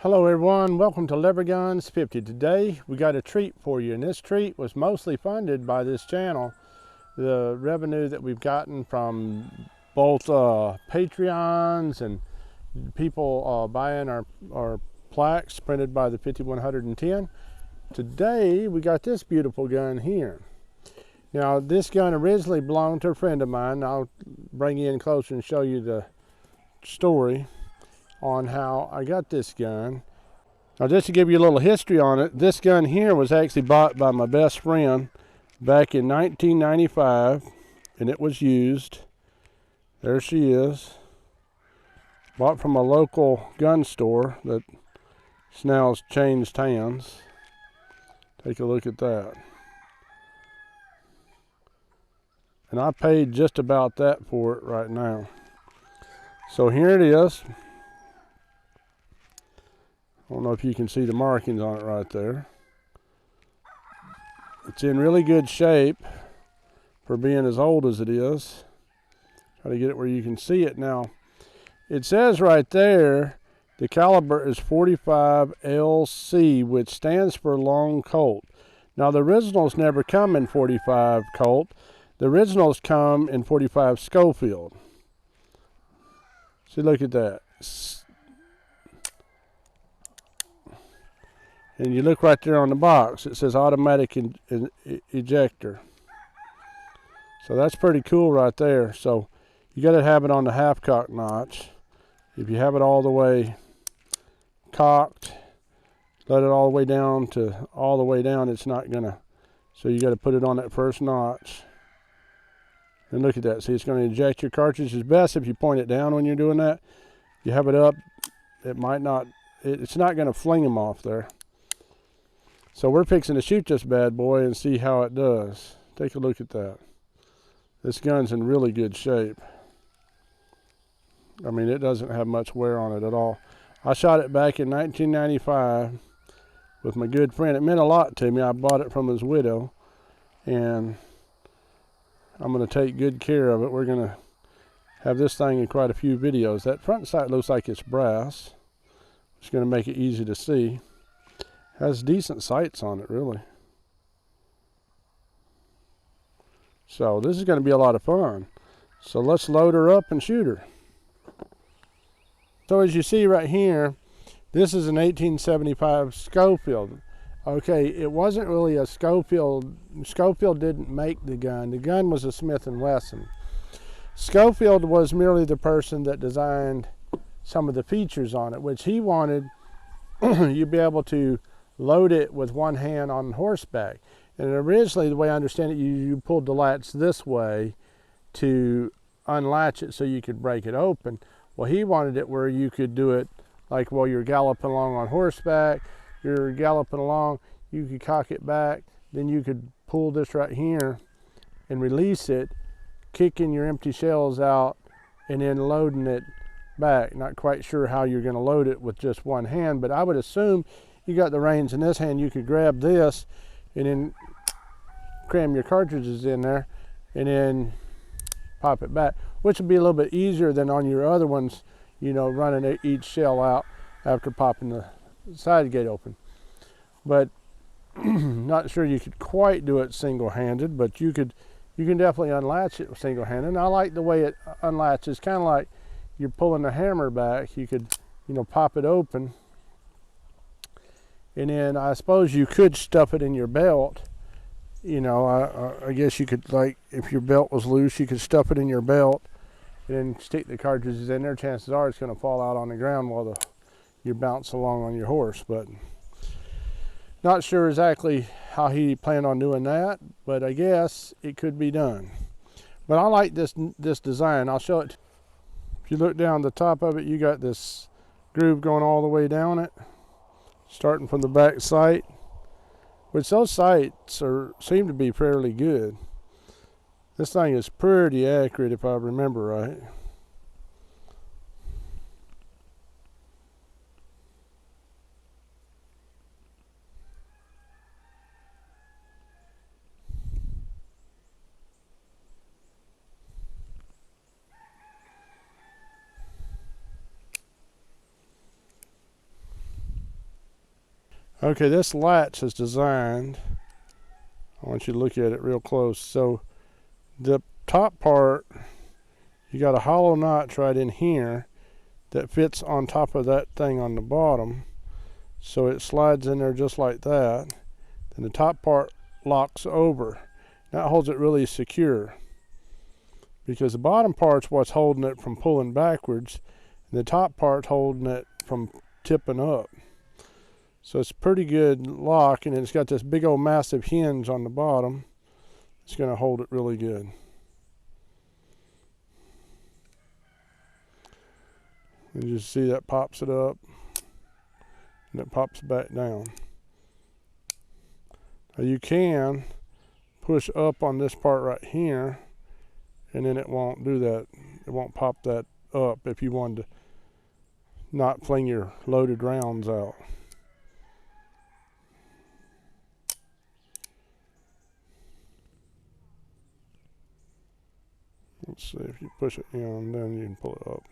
Hello everyone, welcome to Lever Guns 50. Today we got a treat for you, and this treat was mostly funded by this channel. The revenue that we've gotten from both Patreons and people buying our plaques printed by the 5110. Today we got this beautiful gun here. Now this gun originally belonged to a friend of mine. I'll bring you in closer and show you the story on how I got this gun. Now just to give you a little history on it, this gun here was actually bought by my best friend back in 1995, and it was used. There she is. Bought from a local gun store that now has changed hands. Take a look at that. And I paid just about that for it right now. So here it is. I don't know if you can see the markings on it right there. It's in really good shape for being as old as it is. Try to get it where you can see it now. It says right there the caliber is 45 LC, which stands for Long Colt. Now the originals never come in 45 Colt. The originals come in 45 Schofield. See, look at that. And you look right there on the box, it says automatic ejector. So that's pretty cool right there. So you got to have it on the half cock notch. If you have it all the way cocked, let it all the way down to all the way down, it's not gonna. So you got to put it on that first notch. And look at that. See, it's going to eject your cartridge. It's best if you point it down when you're doing that. You have it up, it might not. It's not going to fling them off there. So we're fixing to shoot this bad boy and see how it does. Take a look at that. This gun's in really good shape. I mean, it doesn't have much wear on it at all. I shot it back in 1995 with my good friend. It meant a lot to me. I bought it from his widow, and I'm going to take good care of it. We're going to have this thing in quite a few videos. That front sight looks like it's brass. It's going to make it easy to see. Has decent sights on it, really. So this is going to be a lot of fun. So let's load her up and shoot her. So as you see right here, this is an 1875 Schofield. Okay, it wasn't really a Schofield. Schofield didn't make the gun. The gun was a Smith Wesson. Schofield was merely the person that designed some of the features on it, which he wanted you'd be able to load it with one hand on horseback. And originally, the way I understand it, you pulled the latch this way to unlatch it so you could break it open. Well, he wanted it where you could do it like while you're galloping along on horseback, you're galloping along, you could cock it back, then you could pull this right here and release it, kicking your empty shells out, and then loading it back. Not quite sure how you're going to load it with just one hand, but I would assume you got the reins in this hand, you could grab this and then cram your cartridges in there and then pop it back, which would be a little bit easier than on your other ones, you know, running each shell out after popping the side gate open. But not sure you could quite do it single-handed, but you can definitely unlatch it single-handed. And I like the way it unlatches, kind of like you're pulling the hammer back. You could, you know, pop it open. And then I suppose you could stuff it in your belt. You know, I guess you could, like, if your belt was loose, you could stuff it in your belt and then stick the cartridges in there. Chances are it's going to fall out on the ground while you bounce along on your horse. But not sure exactly how he planned on doing that, but I guess it could be done. But I like this design. I'll show it. If you look down the top of it, you got this groove going all the way down it, starting from the back sight, which those sights seem to be fairly good. This thing is pretty accurate if I remember right. Okay, this latch is designed, I want you to look at it real close. So the top part, you got a hollow notch right in here that fits on top of that thing on the bottom. So it slides in there just like that. Then the top part locks over. That holds it really secure, because the bottom part's what's holding it from pulling backwards, and the top part's holding it from tipping up. So it's a pretty good lock, and it's got this big old massive hinge on the bottom. It's going to hold it really good. And you see that pops it up, and it pops back down. Now you can push up on this part right here, and then it won't do that. It won't pop that up if you wanted to not fling your loaded rounds out. Let's see, if you push it in, then you can pull it up.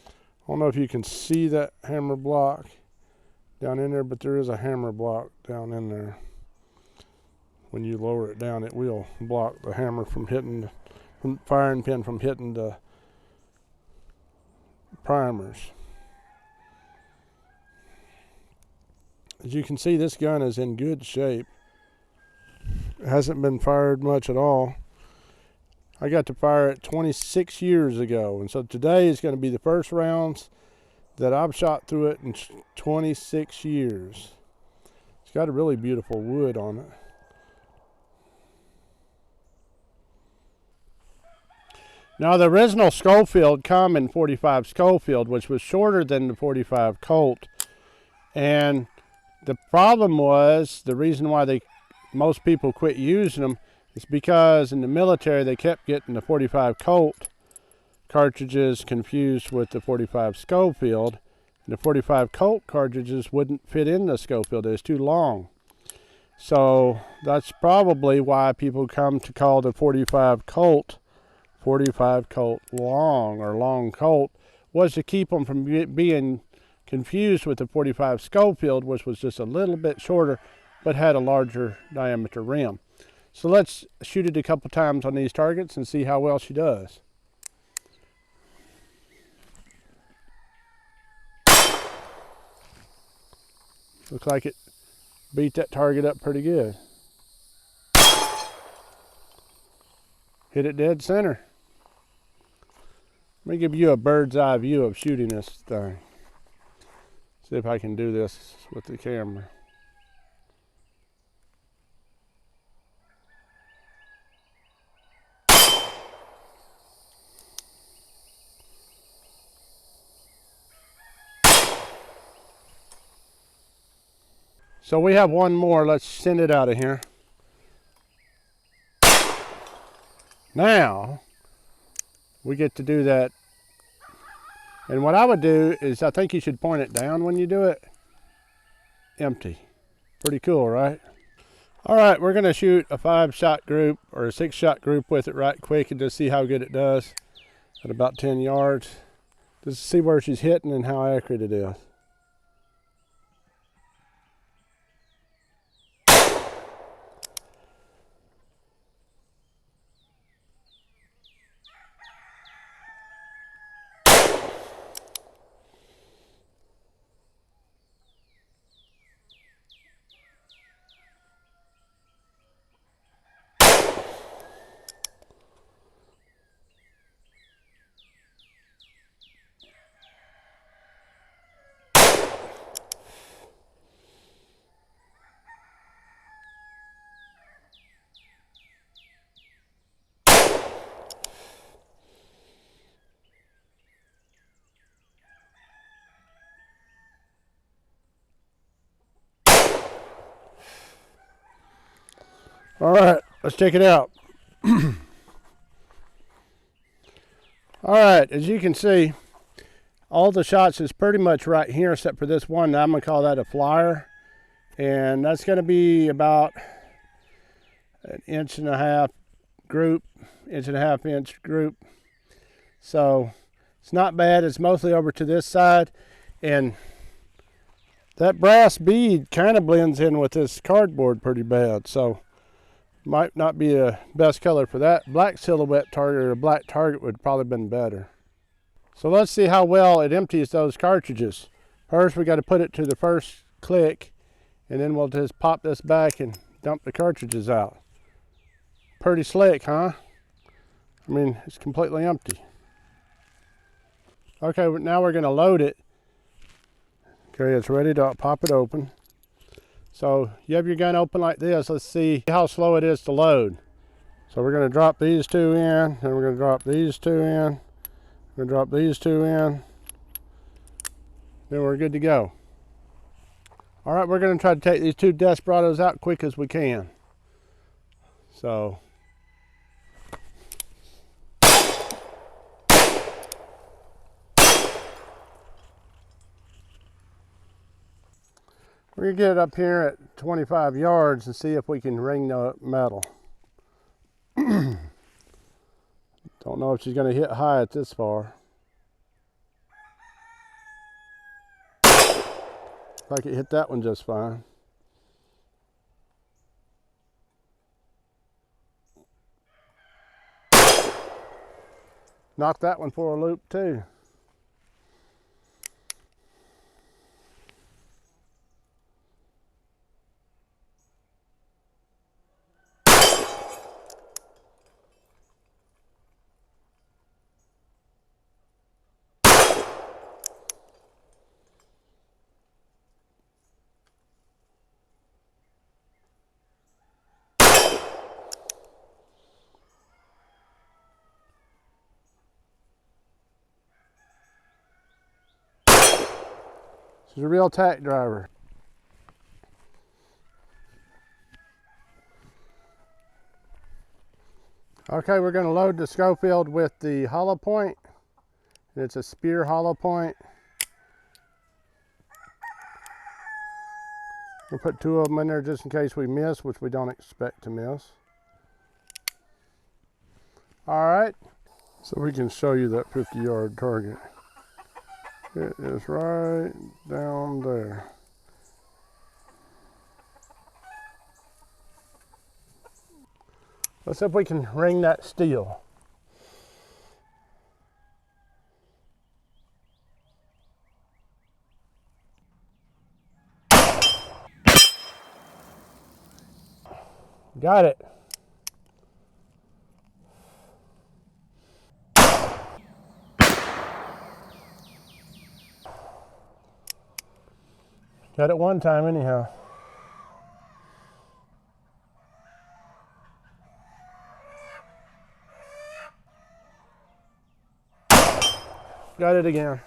I don't know if you can see that hammer block down in there, but there is a hammer block down in there. When you lower it down, it will block the hammer from hitting, from firing pin from hitting the primers. As you can see, this gun is in good shape. It hasn't been fired much at all. I got to fire it 26 years ago, and so today is going to be the first rounds that I've shot through it in 26 years. It's got a really beautiful wood on it. Now, the original Schofield come in .45 Schofield, which was shorter than the .45 Colt, and the problem was, the reason why most people quit using them is because in the military they kept getting the .45 Colt cartridges confused with the .45 Schofield, and the .45 Colt cartridges wouldn't fit in the Schofield. It was too long. So that's probably why people come to call the .45 Colt long, or long Colt, was to keep them from being confused with the .45 Schofield, which was just a little bit shorter but had a larger diameter rim. So let's shoot it a couple times on these targets and see how well she does. Looks like it beat that target up pretty good. Hit it dead center. Let me give you a bird's eye view of shooting this thing. See if I can do this with the camera. So we have one more. Let's send it out of here. Now we get to do that. And what I would do is, I think you should point it down when you do it. Empty. Pretty cool, right? All right, we're gonna shoot a 5-shot group or a 6-shot group with it right quick and just see how good it does at about 10 yards. Just see where she's hitting and how accurate it is. All right, let's check it out. All right, as you can see, all the shots is pretty much right here except for this one. Now I'm gonna call that a flyer. And that's gonna be about an 1.5 group, 1.5 inch group. So it's not bad. It's mostly over to this side. And that brass bead kind of blends in with this cardboard pretty bad, so might not be a best color for that. Black silhouette target or a black target would probably been better. So let's see how well it empties those cartridges. First we got to put it to the first click, and then we'll just pop this back and dump the cartridges out. Pretty slick, huh? I mean, it's completely empty. Okay, now we're going to load it. Okay, it's ready to pop it open. So you have your gun open like this. Let's see how slow it is to load. So we're going to drop these two in, and we're going to drop these two in. We're going to drop these two in. Then we're good to go. All right, we're going to try to take these two Desperados out quick as we can. So we're going to get it up here at 25 yards and see if we can ring the metal. Don't know if she's going to hit high at this far. Like it hit that one just fine. Knocked that one for a loop too. She's a real tack driver. Okay, we're going to load the Schofield with the hollow point. It's a spear hollow point. We'll put two of them in there just in case we miss, which we don't expect to miss. All right, so we can show you that 50-yard target. It is right down there. Let's see if we can ring that steel. Got it. Got it one time anyhow. Got it again.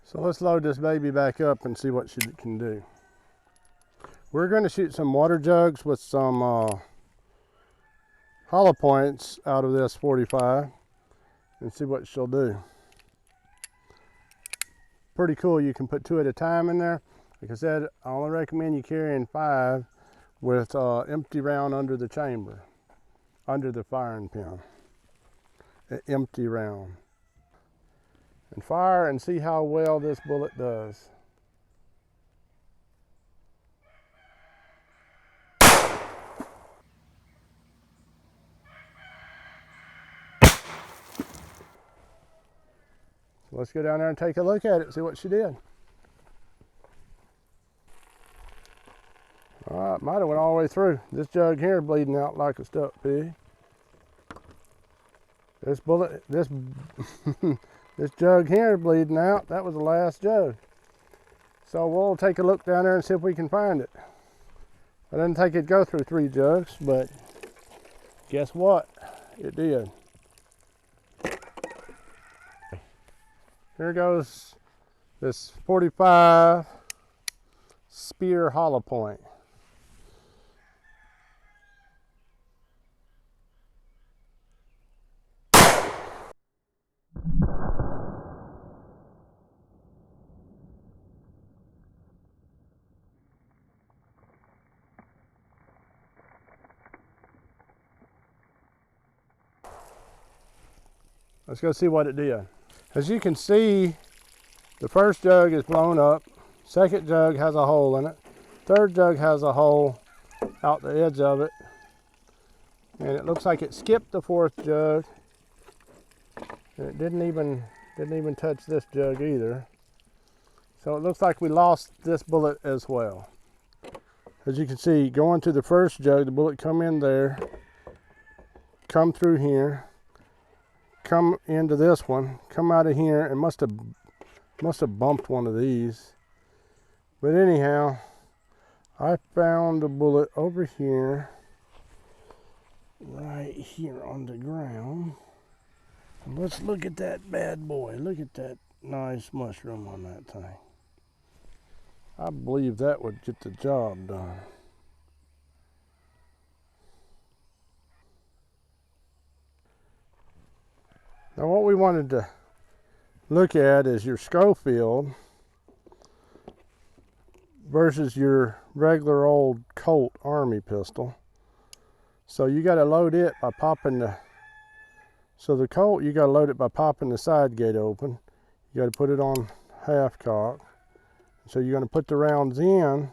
So let's load this baby back up and see what she can do. We're going to shoot some water jugs with some hollow points out of this 45 and see what she'll do. Pretty cool. You can put two at a time in there. Like I said, I only recommend you carrying 5 with empty round under the chamber, under the firing pin. An empty round. And fire and see how well this bullet does. So let's go down there and take a look at it, see what she did. All right, might have went all the way through. This jug here bleeding out like a stuck pig. This bullet, this jug here bleeding out. That was the last jug. So we'll take a look down there and see if we can find it. I didn't think it'd go through 3 jugs, but guess what? It did. Here goes this 45 spear hollow point. Let's go see what it did. As you can see, the first jug is blown up. Second jug has a hole in it. Third jug has a hole out the edge of it. And it looks like it skipped the fourth jug. And it didn't even touch this jug either. So it looks like we lost this bullet as well. As you can see, going to the first jug, the bullet come in there, come through here, come into this one, come out of here, and must have bumped one of these. But anyhow, I found a bullet over here, right here on the ground. And let's look at that bad boy. Look at that nice mushroom on that thing. I believe that would get the job done. Now what we wanted to look at is your Schofield versus your regular old Colt Army pistol. So you got to load it by popping the, so the Colt, you got to load it by popping the side gate open. You got to put it on half cock. So you're going to put the rounds in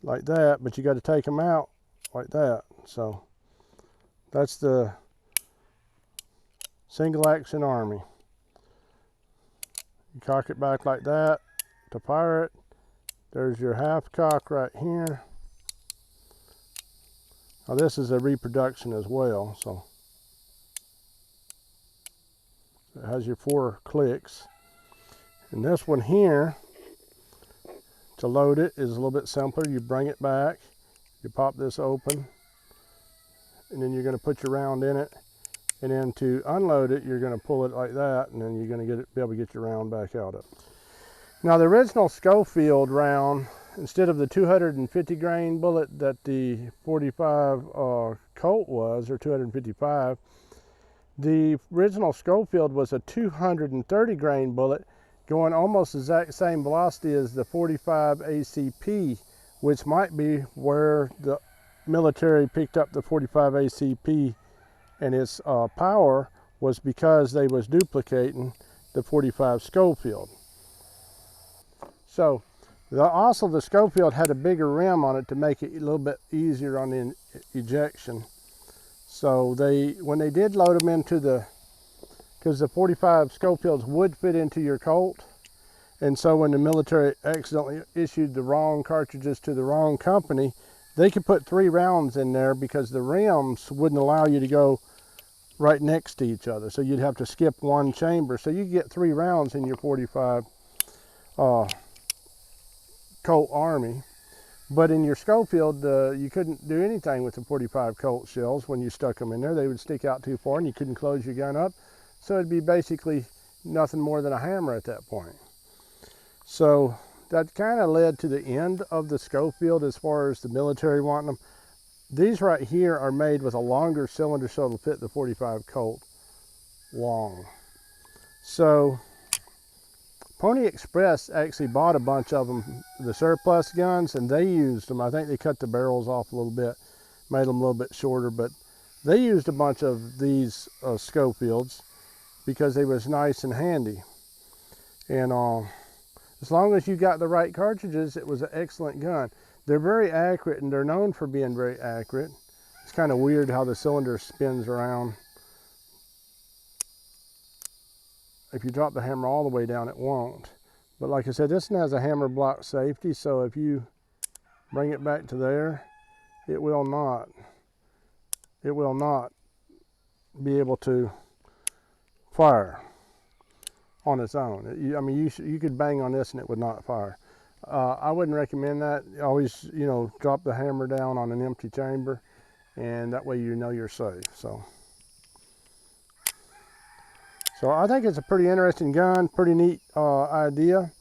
like that, but you got to take them out like that. So that's the single action Army. You cock it back like that to fire it. There's your half cock right here. Now this is a reproduction as well, so it has your 4 clicks. And this one here, to load it, is a little bit simpler. You bring it back, you pop this open, and then you're going to put your round in it. And then to unload it, you're going to pull it like that, and then you're going to be able to get your round back out of it. Now the original Schofield round, instead of the 250 grain bullet that the 45 Colt was, or 255, the original Schofield was a 230 grain bullet going almost the exact same velocity as the 45 ACP, which might be where the military picked up the 45 ACP, and its power was because they was duplicating the 45 Schofield. So also the Schofield had a bigger rim on it to make it a little bit easier on the ejection. So when they did load them into the, because the 45 Schofields would fit into your Colt, and so when the military accidentally issued the wrong cartridges to the wrong company, they could put 3 rounds in there because the rims wouldn't allow you to go right next to each other. So you'd have to skip one chamber. So you get 3 rounds in your 45 Colt Army. But in your Schofield, you couldn't do anything with the 45 Colt shells when you stuck them in there. They would stick out too far and you couldn't close your gun up. So it'd be basically nothing more than a hammer at that point. So that kind of led to the end of the Schofield as far as the military wanting them. These right here are made with a longer cylinder so it'll fit the 45 Colt long. So Pony Express actually bought a bunch of them, the surplus guns, and they used them. I think they cut the barrels off a little bit, made them a little bit shorter, but they used a bunch of these Schofields because they was nice and handy. And as long as you got the right cartridges, it was an excellent gun. They're very accurate, and they're known for being very accurate. It's kind of weird how the cylinder spins around. If you drop the hammer all the way down, it won't. But like I said, this one has a hammer block safety, so if you bring it back to there, it will not be able to fire on its own. I mean, you could bang on this and it would not fire. I wouldn't recommend that. Always, drop the hammer down on an empty chamber, and that way you know you're safe. So I think it's a pretty interesting gun, pretty neat idea.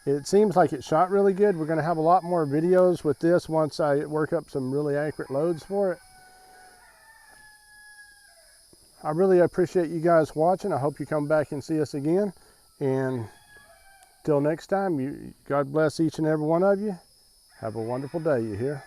It seems like it shot really good. We're going to have a lot more videos with this once I work up some really accurate loads for it. I really appreciate you guys watching. I hope you come back and see us again. And till next time, God bless each and every one of you. Have a wonderful day, you hear?